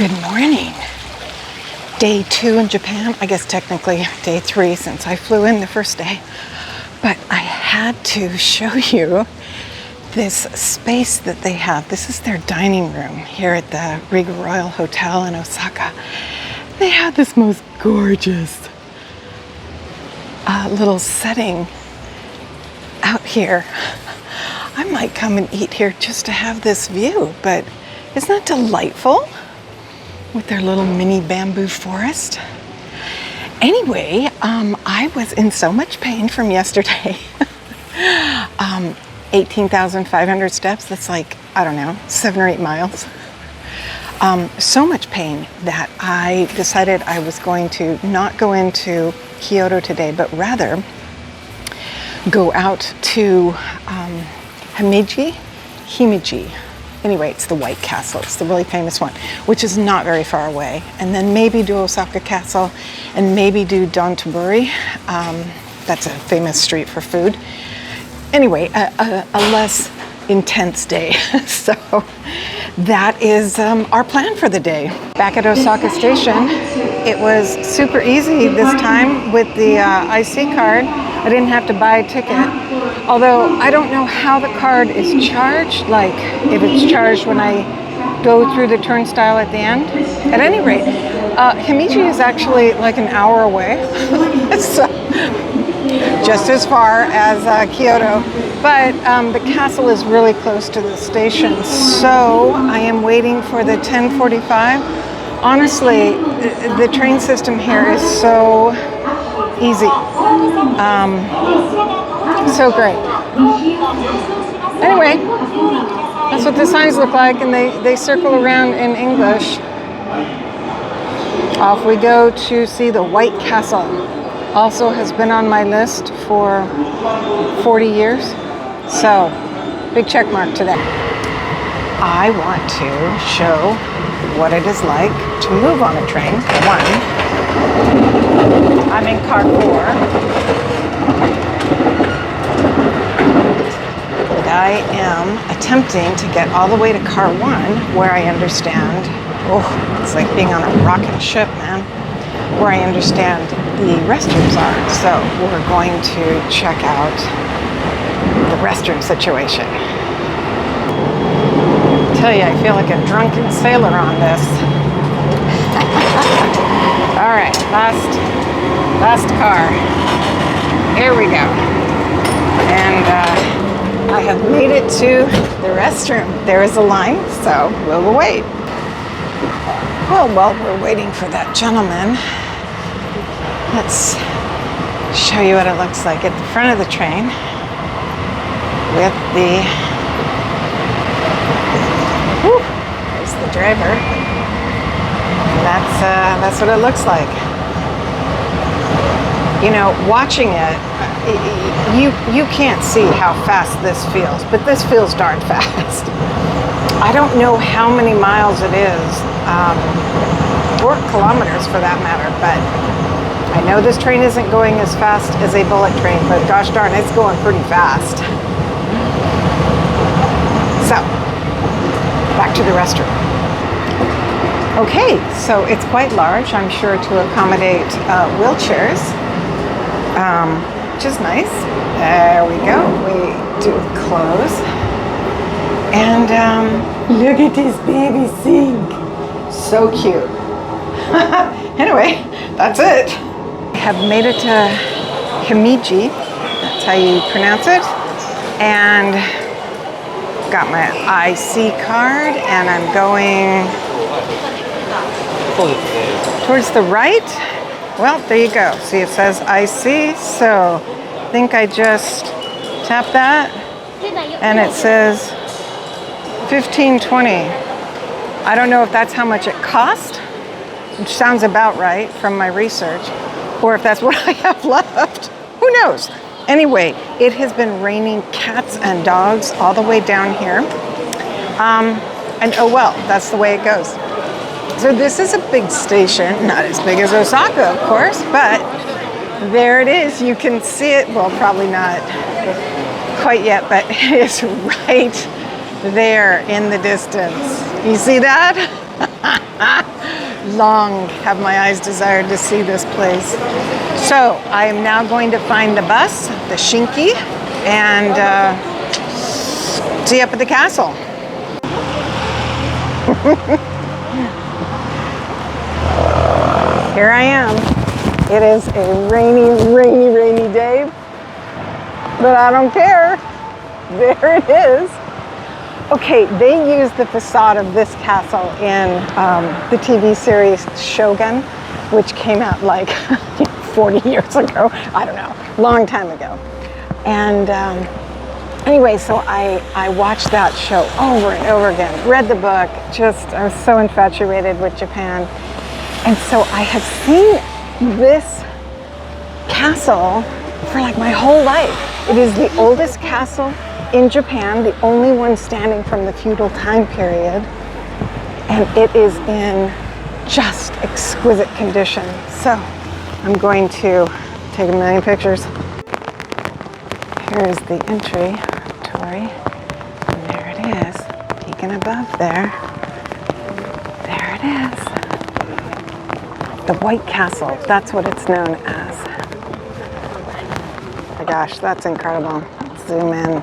Good morning. Day 2 in Japan. I guess technically day 3 since I flew in the first day. But I had to show you this space that they have. This is their dining room here at the Regal Royal Hotel in Osaka. They have this most gorgeous little setting out here. I might come and eat here just to have this view, but isn't that delightful? With their little mini bamboo forest. Anyway, I was in so much pain from yesterday. 18,500 steps, that's like, I don't know, 7 or 8 miles. So much pain that I decided I was going to not go into Kyoto today, but rather go out to Himeji. Anyway, it's the White Castle. It's the really famous one, which is not very far away. And then maybe do Osaka Castle and maybe do Dontobori. That's a famous street for food. Anyway, a less intense day. So that is our plan for the day. Back at Osaka Station, it was super easy this time with the IC card. I didn't have to buy a ticket. Although I don't know how the card is charged, like if it's charged when I go through the turnstile at the end. At any rate, Himeji is actually like an hour away. So just as far as Kyoto. But the castle is really close to the station. So I am waiting for the 10:45. Honestly, the train system here is so easy. So great. Anyway, that's what the signs look like, and they circle around in English. Off we go to see the White Castle. Also has been on my list for 40 years. So, big check mark today. I want to show what it is like to move on a train. One, I'm in car 4. I am attempting to get all the way to car 1, where I understand, it's like being on a rocket ship, man, where I understand the restrooms are. So we're going to check out the restroom situation. I tell you, I feel like a drunken sailor on this. All right, last car. Here we go. And I have made it to the restroom. There is a line, so we'll wait. Well, while we're waiting for that gentleman, let's show you what it looks like at the front of the train with the, there's the driver. That's what it looks like. You know, watching it, you can't see how fast this feels, but this feels darn fast. I don't know how many miles it is, or kilometers for that matter, but I know this train isn't going as fast as a bullet train, but gosh darn, it's going pretty fast. So, back to the restroom. Okay, so it's quite large, I'm sure, to accommodate wheelchairs. Which is nice. There we go. We do close. And look at this baby sink. So cute. Anyway, that's it. I have made it to Himeji. That's how you pronounce it. And got my IC card, and I'm going towards the right. Well, there you go. See, it says IC, so I think I just tap that, and it says 1520. I don't know if that's how much it cost, which sounds about right from my research, or if that's what I have left. Who knows? Anyway, it has been raining cats and dogs all the way down here. And oh well, that's the way it goes. So this is a big station, not as big as Osaka, of course, but there it is. You can see it, well, probably not quite yet, but it is right there in the distance. You see that? long have my eyes desired to see this place. So I am now going to find the bus, the Shinki, and see you up at the castle. Here I am. It is a rainy day, but I don't care. There it is. Okay, they used the facade of this castle in the TV series Shogun, which came out like 40 years ago. I don't know, long time ago. And anyway, so I watched that show over and over again, read the book, I was so infatuated with Japan. And so I have seen this castle for like my whole life. It is the oldest castle in Japan, the only one standing from the feudal time period, and it is in just exquisite condition. So I'm going to take a million pictures. Here is the entry, Tori, and there it is, peeking above there. There it is. The White Castle, that's what it's known as. Oh my gosh, that's incredible. Let's zoom in.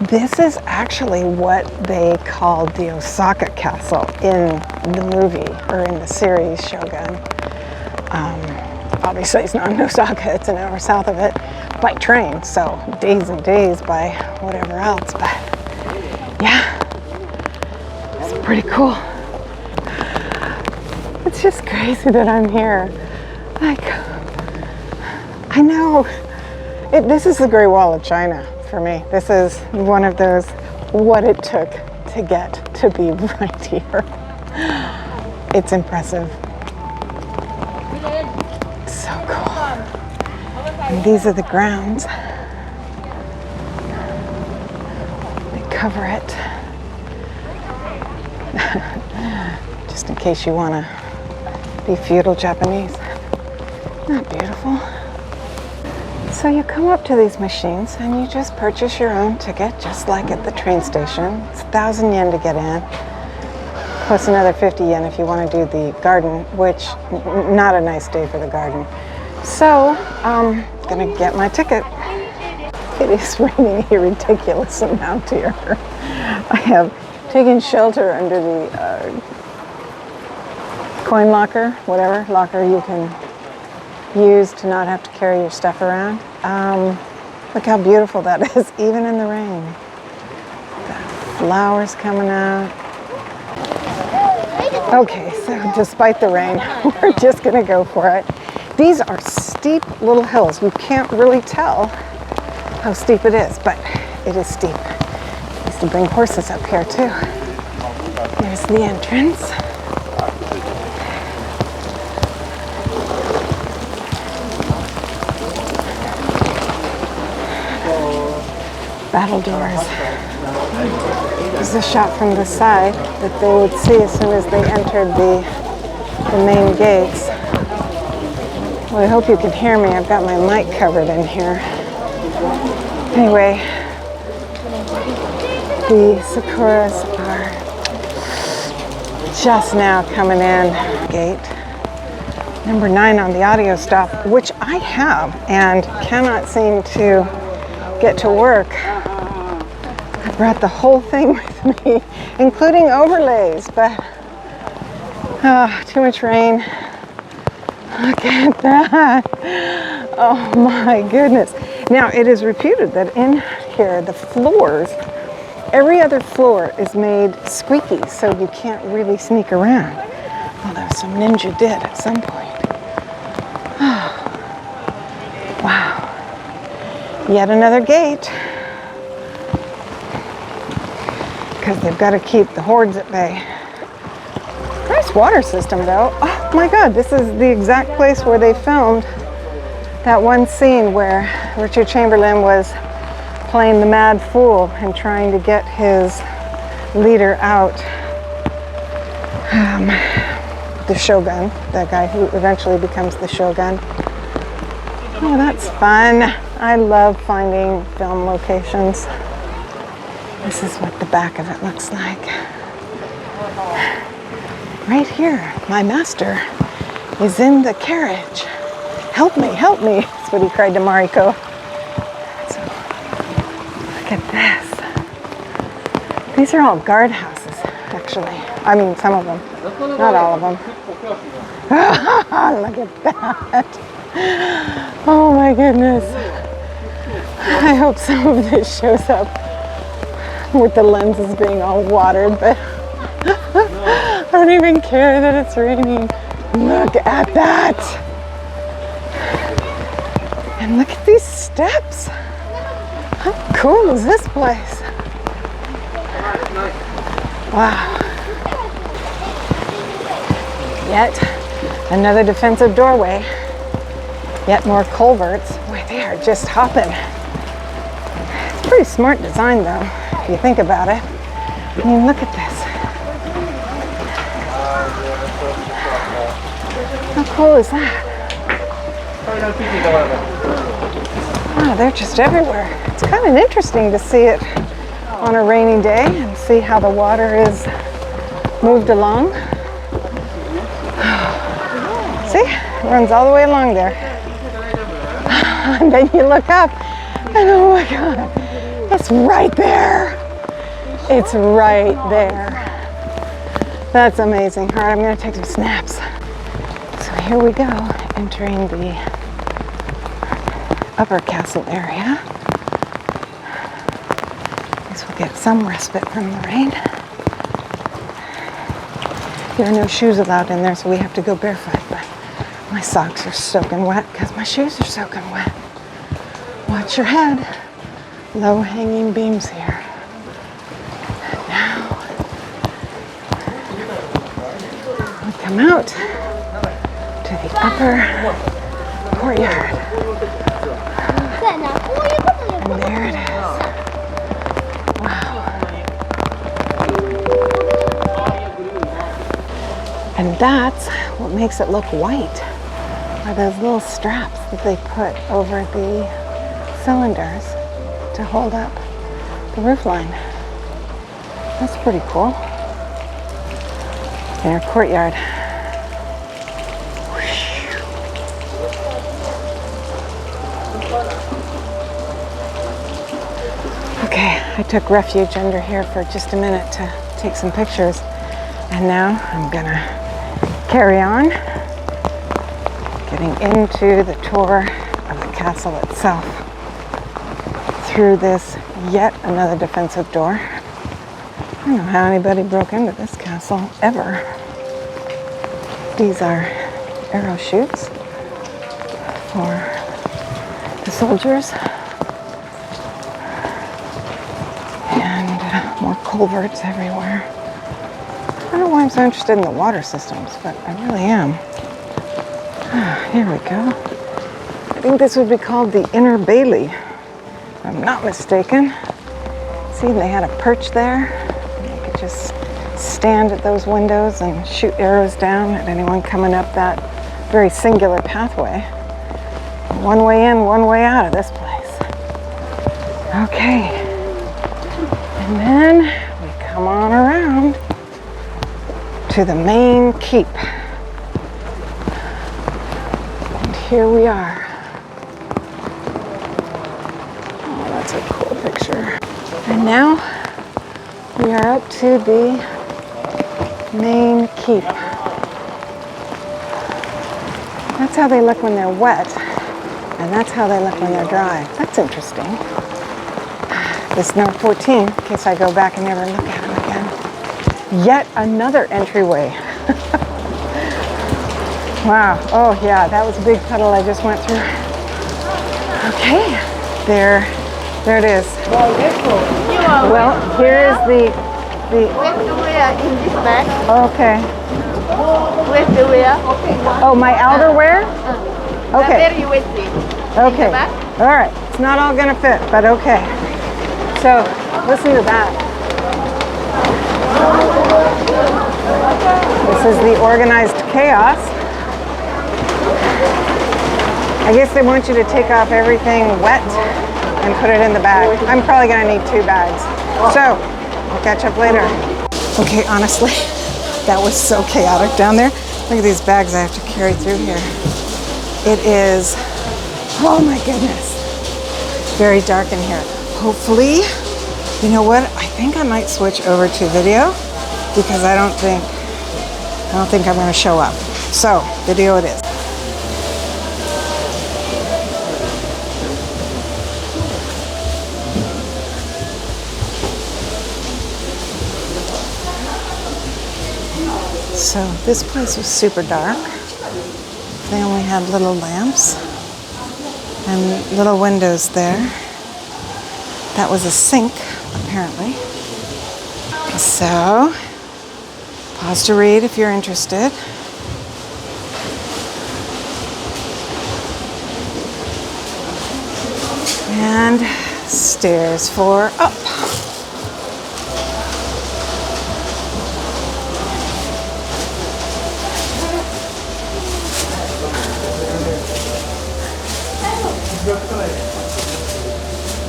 This is actually what they called the Osaka Castle in the movie, or in the series Shogun. Obviously it's not in Osaka, it's an hour south of it by train, so days and days by whatever else, but yeah, it's pretty cool. It's just crazy that I'm here. Like, I know, this is the Great Wall of China. For me, this is one of those what it took to get to be right here. It's impressive. So cool. And these are the grounds. They cover it. Just in case you want to be feudal Japanese. Not beautiful. So you come up to these machines and you just purchase your own ticket, just like at the train station. It's 1,000 yen to get in, plus another 50 yen if you want to do the garden, which not a nice day for the garden. So I'm gonna get my ticket. It is raining a ridiculous amount here. I have taken shelter under the coin locker, whatever locker you can use to not have to carry your stuff around. Look how beautiful that is, even in the rain. The flowers coming out. Okay, so despite the rain, we're just gonna go for it. These are steep little hills. You can't really tell how steep it is, but it is steep. I used to bring horses up here too. There's the entrance. Battle doors. This is a shot from the side that they would see as soon as they entered the main gates. Well, I hope you can hear me. I've got my mic covered in here. Anyway, the sakuras are just now coming in. Gate. Number 9 on the audio stop, which I have and cannot seem to get to work. I brought the whole thing with me, including overlays, but too much rain. Look at that. Oh my goodness. Now it is reputed that in here the floors, every other floor is made squeaky, so you can't really sneak around. Although some ninja did at some point. Wow. Yet another gate. Because they've got to keep the hordes at bay. Nice water system though. Oh my God, this is the exact place where they filmed that one scene where Richard Chamberlain was playing the mad fool and trying to get his leader out. The Shogun, that guy who eventually becomes the Shogun. Oh, that's fun. I love finding film locations. This is what the back of it looks like. right here. My master is in the carriage. Help me, help me. That's what he cried to Mariko. So, look at this. These are all guard houses, actually. I mean, some of them. Not all of them. Look at that. Oh my goodness. I hope some of this shows up with the lenses being all watered, but I don't even care that it's raining. Look at that. And look at these steps. How cool is this place? Wow. Yet another defensive doorway. Yet more culverts. Boy, they are just hopping. It's a pretty smart design though, if you think about it. I mean, look at this. How cool is that? Wow, they're just everywhere. It's kind of interesting to see it on a rainy day and see how the water is moved along. See, it runs all the way along there. And then you look up and oh my God, it's right there. It's right there. That's amazing. All right, I'm gonna take some snaps. So here we go, entering the upper castle area. I guess we'll get some respite from the rain. There are no shoes allowed in there, so we have to go barefoot, but my socks are soaking wet because my shoes are soaking wet. Watch your head. Low hanging beams here. Now, we come out to the upper courtyard. And there it is. Wow. And that's what makes it look white, are those little straps that they put over the cylinders to hold up the roof line. That's pretty cool. In our courtyard. Okay, I took refuge under here for just a minute to take some pictures, and now I'm gonna carry on getting into the tour of the castle itself through this yet another defensive door. I don't know how anybody broke into this castle ever. These are arrow chutes for the soldiers, and more culverts everywhere. I don't know why I'm so interested in the water systems, but I really am. Here we go. I think this would be called the Inner Bailey, if I'm not mistaken. See, they had a perch there. You could just stand at those windows and shoot arrows down at anyone coming up that very singular pathway. One way in, one way out of this place. Okay. And then we come on around to the main keep. And here we are. Oh, that's a cool picture. And now we are up to the main keep. That's how they look when they're wet, and that's how they look when they're dry. That's interesting. This is number 14, in case I go back and never look at them again. Yet another entryway. Wow, oh yeah, that was a big puddle I just went through. Okay, there it is. Well, here is the Where to wear in this bag? okay. Where to wear? Oh, my outerwear? Okay. Where you will see. Okay. All right. It's not all gonna fit, but okay. So, listen to that. This is the organized chaos. I guess they want you to take off everything wet and put it in the bag. I'm probably gonna need 2 bags. So, I'll catch up later. Okay, honestly, That was so chaotic down there. Look at these bags I have to carry through here. It is, oh my goodness, very dark in here. Hopefully, you know what? I think I might switch over to video because I don't think I'm going to show up. So, video it is. So this place was super dark. They only had little lamps and little windows there. That was a sink, apparently. So, pause to read if you're interested. And stairs for up.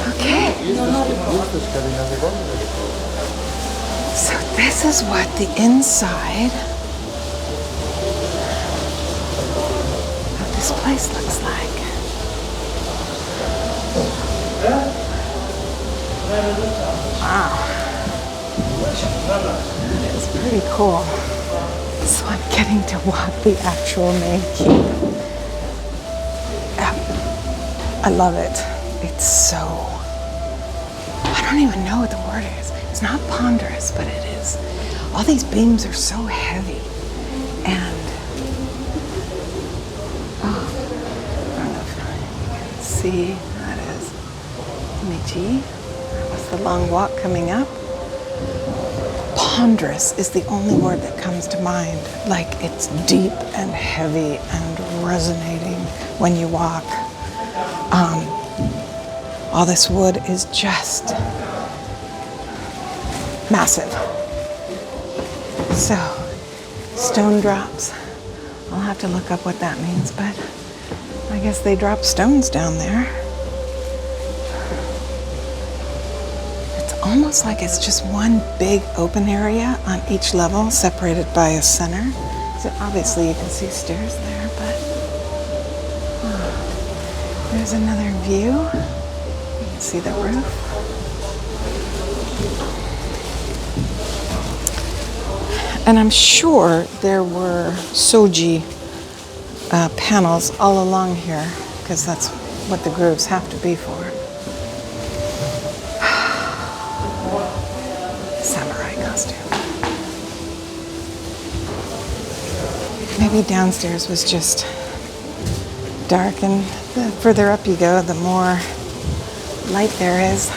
Okay. So this is what the inside of this place looks like. Wow. It's pretty cool. So I'm getting to walk the actual main keep. I love it. It's so, I don't even know what the word is. It's not ponderous, but it is. All these beams are so heavy. And, I don't know if you can see, that is Himeji. That was the long walk coming up. Ponderous is the only word that comes to mind. Like it's deep and heavy and resonating when you walk. All this wood is just massive. So, stone drops. I'll have to look up what that means, but I guess they drop stones down there. It's almost like it's just one big open area on each level, separated by a center. So obviously you can see stairs there, but there's another view. You can see the roof. And I'm sure there were soji panels all along here, because that's what the grooves have to be for. Samurai costume. Maybe downstairs was just dark, and the further up you go, the more light there is.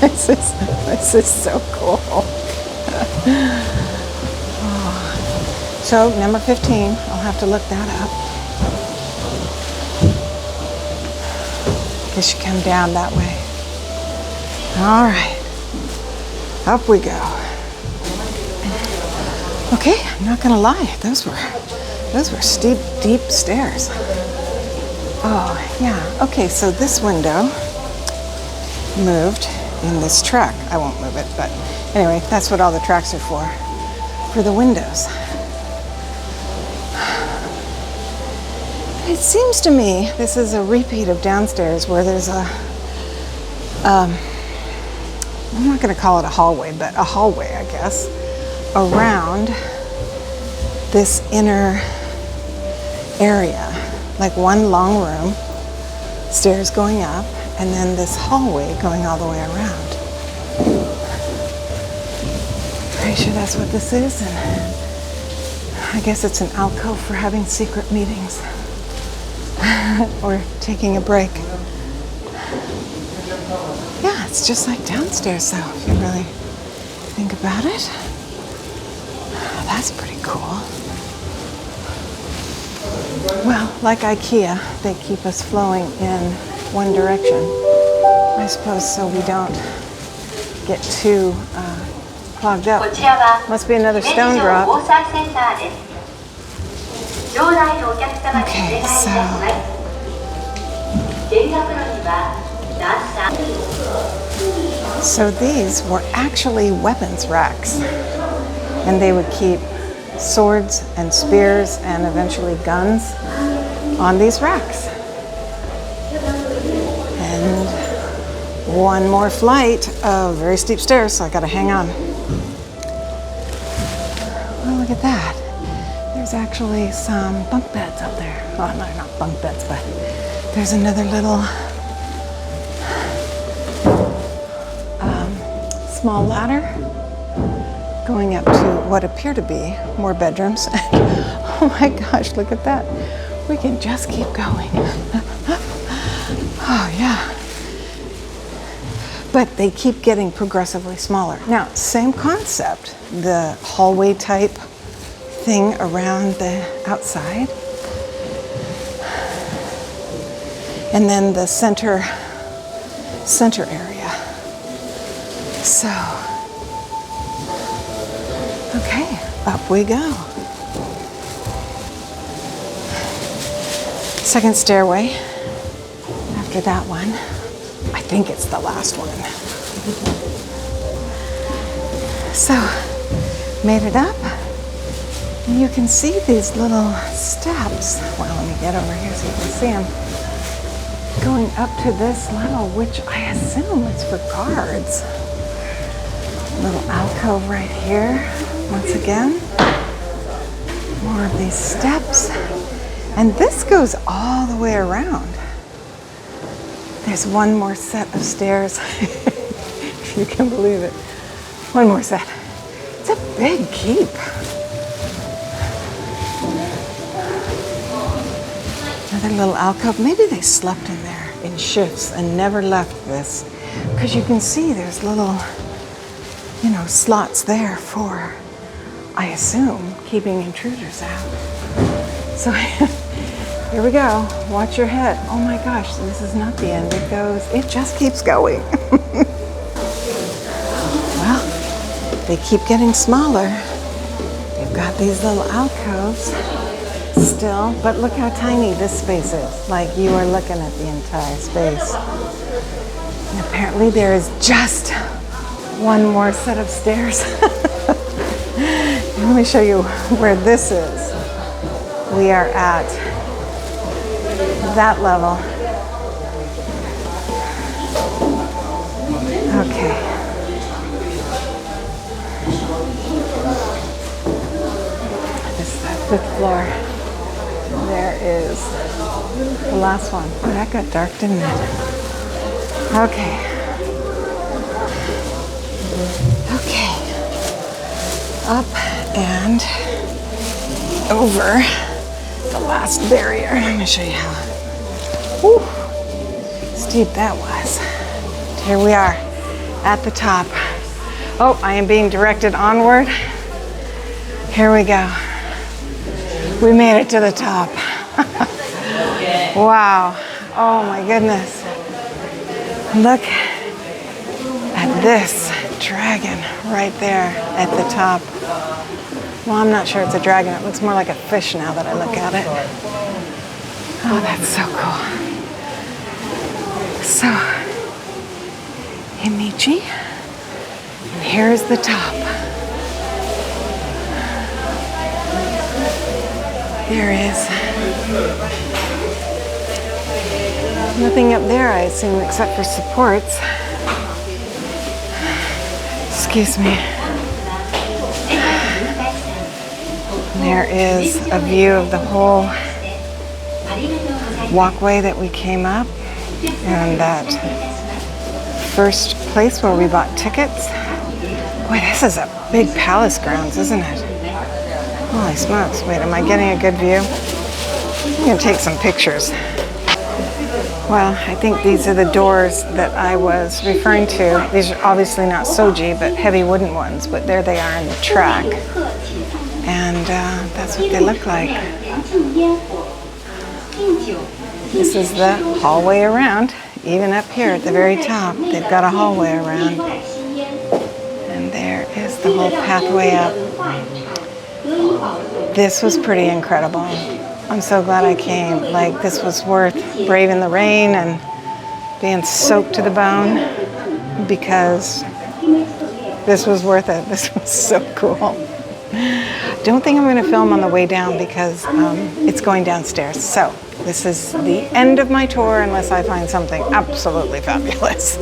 This is so cool. Oh. So number 15, I'll have to look that up. Guess you come down that way. All right, up we go. Okay, I'm not gonna lie, those were steep, deep stairs. Oh yeah, okay, so this window moved in this track. I won't move it, but anyway, that's what all the tracks are for the windows. It seems to me this is a repeat of downstairs where there's a, I'm not gonna call it a hallway, but a hallway, I guess, around this inner area, like one long room, stairs going up, and then this hallway going all the way around. Pretty sure that's what this is, and I guess it's an alcove for having secret meetings or taking a break. Yeah, it's just like downstairs though, if you really think about it. That's pretty cool. Well, like IKEA, they keep us flowing in one direction, I suppose, so we don't get too clogged up. Must be another stone drop. Okay, so So these were actually weapons racks, and they would keep swords and spears and eventually guns on these racks. And one more flight of very steep stairs, so I gotta hang on. Oh, look at that. There's actually some bunk beds up there. Well, no, not bunk beds, but there's another little small ladder going up to what appear to be more bedrooms. Oh my gosh, look at that. We can just keep going. Oh yeah. But they keep getting progressively smaller. Now, same concept, the hallway type thing around the outside. And then the center area. So, okay, up we go. Second stairway after that one. I think it's the last one. So, made it up. And you can see these little steps. Well, let me get over here so you can see them. Going up to this level, which I assume is for guards. Little alcove right here. Once again, more of these steps. And this goes all the way around. There's one more set of stairs. If you can believe it. One more set. It's a big keep. Another little alcove. Maybe they slept in there in shifts and never left this. Because you can see there's little, slots there for, I assume, keeping intruders out. So here we go. Watch your head. Oh my gosh, this is not the end. It just keeps going. Well, they keep getting smaller. They've got these little alcoves still, but look how tiny this space is. Like you are looking at the entire space. And apparently there is just one more set of stairs. Let me show you where this is. We are at that level. Okay. This is the 5th floor. There is the last one. Oh, that got dark, didn't it? Okay. Okay. Up and over the last barrier. Let me show you how steep that was. Here we are at the top. Oh, I am being directed onward. Here we go. We made it to the top. Wow. Oh my goodness. Look at this dragon right there at the top. Well, I'm not sure it's a dragon. It looks more like a fish now that I look at it. Oh, that's so cool. So, Himeji. And here's the top. There is nothing up there, I assume, except for supports. Excuse me. There is a view of the whole walkway that we came up, and that first place where we bought tickets. Boy, this is a big palace grounds, isn't it? Holy smokes. Wait, am I getting a good view? I'm going to take some pictures. Well, I think these are the doors that I was referring to. These are obviously not soji, but heavy wooden ones, but there they are in the track. And that's what they look like. This is the hallway around. Even up here at the very top, they've got a hallway around. And there is the whole pathway up. This was pretty incredible. I'm so glad I came. This was worth braving the rain and being soaked to the bone. because this was worth it. This was so cool. Don't think I'm going to film on the way down because it's going downstairs. So this is the end of my tour unless I find something absolutely fabulous.